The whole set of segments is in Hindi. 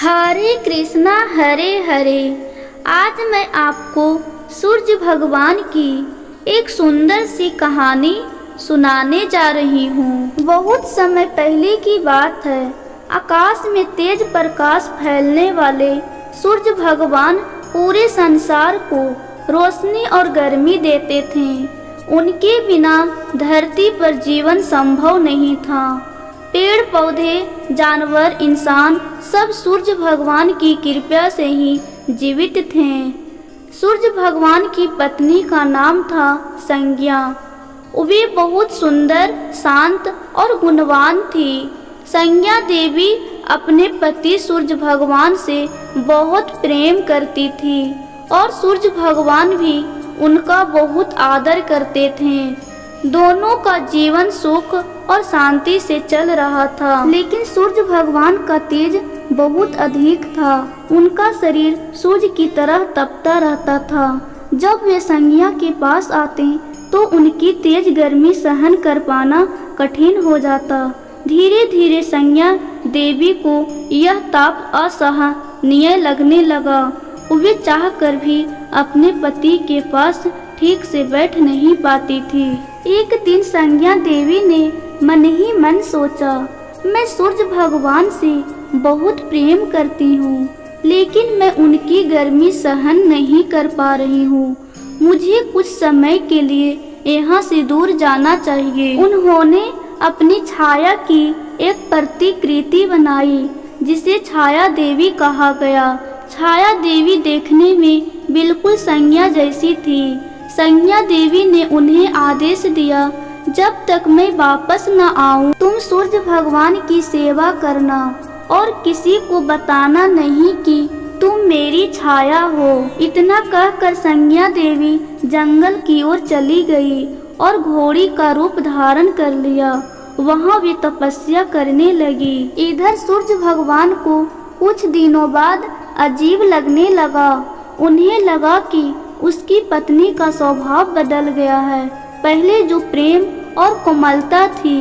हरे कृष्णा हरे हरे। आज मैं आपको सूर्य भगवान की एक सुंदर सी कहानी सुनाने जा रही हूँ। बहुत समय पहले की बात है। आकाश में तेज प्रकाश फैलने वाले सूर्य भगवान पूरे संसार को रोशनी और गर्मी देते थे। उनके बिना धरती पर जीवन संभव नहीं था। पेड़ पौधे, जानवर, इंसान सब सूर्य भगवान की कृपा से ही जीवित थे। सूर्य भगवान की पत्नी का नाम था संज्ञा। वे बहुत सुंदर, शांत और गुणवान थी। संज्ञा देवी अपने पति सूर्य भगवान से बहुत प्रेम करती थी और सूर्य भगवान भी उनका बहुत आदर करते थे। दोनों का जीवन सुख और शांति से चल रहा था। लेकिन सूर्य भगवान का तेज बहुत अधिक था। उनका शरीर सूर्य की तरह तपता रहता था। जब वे संज्ञा के पास आते तो उनकी तेज गर्मी सहन कर पाना कठिन हो जाता। धीरे धीरे संज्ञा देवी को यह ताप असहनीय लगने लगा। वे चाह कर भी अपने पति के पास ठीक से बैठ नहीं पाती थी। एक दिन संज्ञा देवी ने मन ही मन सोचा, मैं सूर्य भगवान से बहुत प्रेम करती हूँ, लेकिन मैं उनकी गर्मी सहन नहीं कर पा रही हूँ। मुझे कुछ समय के लिए यहाँ से दूर जाना चाहिए। उन्होंने अपनी छाया की एक प्रतिकृति बनाई जिसे छाया देवी कहा गया। छाया देवी देखने में बिल्कुल संज्ञा जैसी थी। संज्ञा देवी ने उन्हें आदेश दिया, जब तक मैं वापस न आऊं तुम सूर्य भगवान की सेवा करना और किसी को बताना नहीं कि तुम मेरी छाया हो। इतना कहकर संज्ञा देवी जंगल की ओर चली गई और घोड़ी का रूप धारण कर लिया। वहां वे तपस्या करने लगी। इधर सूर्य भगवान को कुछ दिनों बाद अजीब लगने लगा। उन्हें लगा कि उसकी पत्नी का स्वभाव बदल गया है। पहले जो प्रेम और कोमलता थी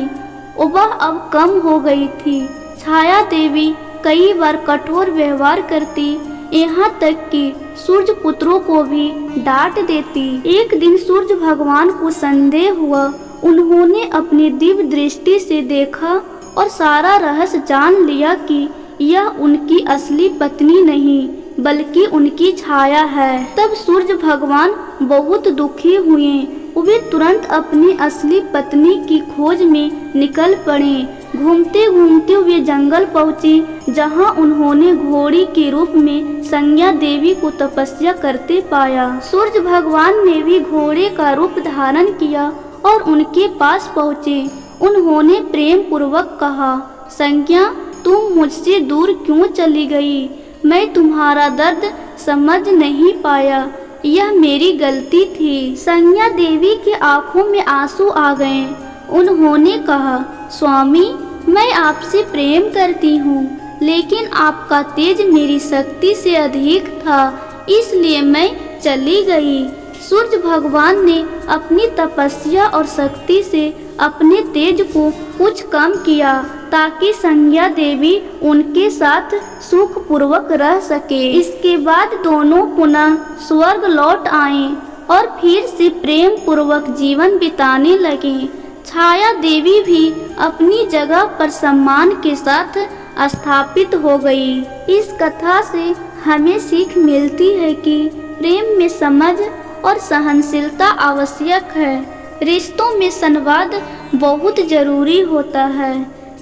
वह अब कम हो गई थी। छाया देवी कई बार कठोर व्यवहार करती, यहाँ तक कि सूर्य पुत्रों को भी डांट देती। एक दिन सूर्य भगवान को संदेह हुआ। उन्होंने अपनी दिव्य दृष्टि से देखा और सारा रहस्य जान लिया कि यह उनकी असली पत्नी नहीं बल्कि उनकी छाया है। तब सूर्य भगवान बहुत दुखी हुए। वे तुरंत अपनी असली पत्नी की खोज में निकल पड़े। घूमते घूमते वे जंगल पहुँचे, जहां उन्होंने घोड़ी के रूप में संज्ञा देवी को तपस्या करते पाया। सूर्य भगवान ने भी घोड़े का रूप धारण किया और उनके पास पहुँचे। उन्होंने प्रेम पूर्वक कहा, संज्ञा तुम मुझसे दूर क्यों चली गई? मैं तुम्हारा दर्द समझ नहीं पाया, यह मेरी गलती थी। संज्ञा देवी के आंखों में आंसू आ गए। उन्होंने कहा, स्वामी मैं आपसे प्रेम करती हूँ, लेकिन आपका तेज मेरी शक्ति से अधिक था, इसलिए मैं चली गई। सूर्य भगवान ने अपनी तपस्या और शक्ति से अपने तेज को कुछ कम किया ताकि संज्ञा देवी उनके साथ सुख पूर्वक रह सके। इसके बाद दोनों पुनः स्वर्ग लौट आए और फिर से प्रेम पूर्वक जीवन बिताने लगे। छाया देवी भी अपनी जगह पर सम्मान के साथ स्थापित हो गई। इस कथा से हमें सीख मिलती है कि प्रेम में समझ और सहनशीलता आवश्यक है। रिश्तों में संवाद बहुत जरूरी होता है।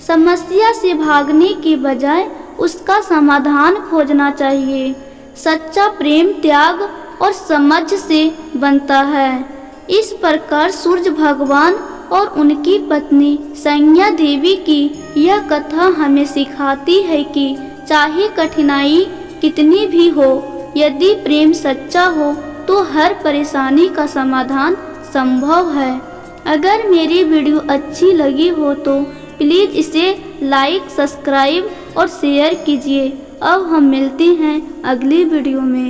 समस्या से भागने के बजाय उसका समाधान खोजना चाहिए। सच्चा प्रेम त्याग और समझ से बनता है। इस प्रकार सूर्य भगवान और उनकी पत्नी संज्ञा देवी की यह कथा हमें सिखाती है कि चाहे कठिनाई कितनी भी हो, यदि प्रेम सच्चा हो तो हर परेशानी का समाधान संभव है। अगर मेरी वीडियो अच्छी लगी हो तो प्लीज़ इसे लाइक, सब्सक्राइब और शेयर कीजिए। अब हम मिलते हैं अगली वीडियो में।